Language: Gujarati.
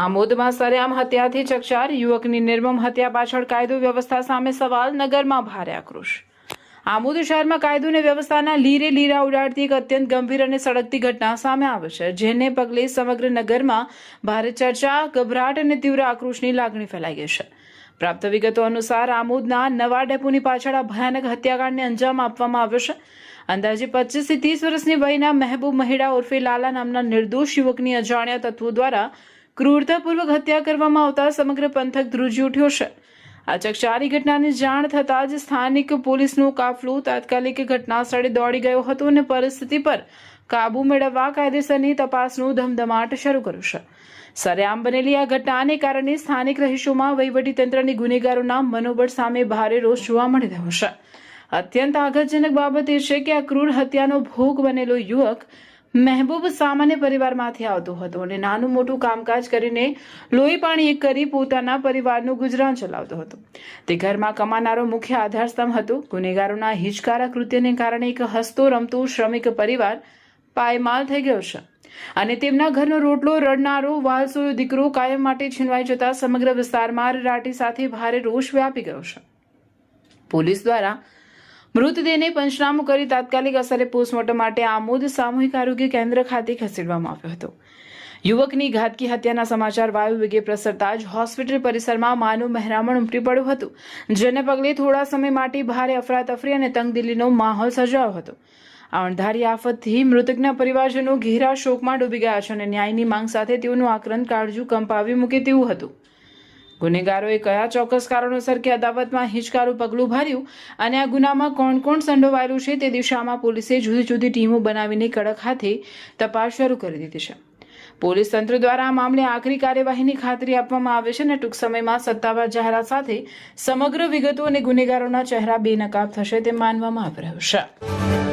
આમોદમાં સરેઆમ હત્યાથી ચકચાર, યુવકની નિર્મમ હત્યા પાછળ કાયદો વ્યવસ્થા સામે સવાલ, નગરમાં ભારે આક્રોશ। આમોદ શહેરમાં કાયદો અને વ્યવસ્થાના લીરે લીરા ઉડાડતી એક અત્યંત ગંભીર અને સળગતી ઘટના સામે આવે છે, જેને પગલે સમગ્ર નગરમાં ભારે ચર્ચા, ગભરાટ અને તીવ્ર આક્રોશની લાગણી ફેલાઈ ગઈ છે। પ્રાપ્ત વિગતો અનુસાર આમોદના નવા ડેપોની પાછળ આ ભયાનક હત્યાકાંડને અંજામ આપવામાં આવ્યો છે। અંદાજે 25 થી 30 વર્ષની વયના મહેબૂબ મહિડા ઉર્ફે લાલા નામના નિર્દોષ યુવકની અજાણ્યા તત્વો દ્વારા ક્રૂરતાપૂર્વક હત્યા કરવામાં આવતા સમગ્ર પંથક ધ્રુજી ઉઠ્યો છે। આ ચકચારી ઘટનાની જાણ થતાં જ સ્થાનિક પોલીસનો કાફલો તાત્કાલિક ઘટના સ્થળે દોડી ગયો હતો અને પરિસ્થિતિ પર કાબુ મેળવવા કાયદેસરની તપાસનો ધમધમાટ શરૂ કર્યો છે। સરેઆમ બનેલી આ ઘટનાને કારણે સ્થાનિક રહીશોમાં વહીવટીતંત્રની ગુનેગારોના મનોબળ સામે ભારે રોષ જોવા મળી રહ્યો છે। અત્યંત આઘાતજનક બાબત એ છે કે આ ક્રૂર હત્યાનો ભોગ બનેલો યુવક મહેબૂબ સામાન્ય પરિવારમાંથી આવતો હતો અને નાનું મોટું કામકાજ કરીને લોહી પાણી એક કરી પોતાના પરિવારનું ગુજરાન ચલાવતો હતો। તે ઘરમાં કમાનારો મુખ્ય આધારસ્તંભ હતો। ગુનેગારોના હિચકારા કૃત્યને કારણે એક હસતો રમતો શ્રમિક પરિવાર પાયમાલ થઈ ગયો છે અને તેમના ઘરનો રોટલો રડનારો વાલસોયો દીકરો કાયમ માટે છીનવાઈ જતા સમગ્ર વિસ્તારમાં અરેરાટી સાથે ભારે રોષ વ્યાપી ગયો છે। પોલીસ દ્વારા મૃતદેહને પંચનામું કરી તાત્કાલિક અસરે પોસ્ટમોર્ટમ માટે આમોદ સામૂહિક આરોગ્ય કેન્દ્ર ખાતે ખસેડવામાં આવ્યો હતો। યુવકની ઘાતકી હત્યાના સમાચાર વાયુ વેગે પ્રસરતા જ હોસ્પિટલ પરિસરમાં માનવ મહેરામણ ઉમટી પડ્યું હતું, જેને પગલે થોડા સમય માટે ભારે અફરાતફરી અને તંગદિલીનો માહોલ સર્જાયો હતો। આ અણધારી આફતથી મૃતકના પરિવારજનો ઘેરા શોકમાં ડૂબી ગયા છે અને ન્યાયની માંગ સાથે તેઓનું આક્રંદ કાળજું કંપાવી મૂકે તેવું હતું। ગુનેગારોએ કયા ચોક્કસ કારણોસર કે અદાવતમાં હિચકારું પગલું ભર્યું અને આ ગુનામાં કોણ કોણ સંડોવાયેલું છે તે દિશામાં પોલીસે જુદી જુદી ટીમો બનાવીને કડક હાથે તપાસ શરૂ કરી દીધી છે। પોલીસ તંત્ર દ્વારા આ મામલે આખરી કાર્યવાહીની ખાતરી આપવામાં આવે છે અને ટૂંક સમયમાં સત્તાવાર જાહેરાત સાથે સમગ્ર વિગતો અને ગુનેગારોના ચહેરા બેનકાબ થશે તેમ માનવામાં આવી રહ્યું છે।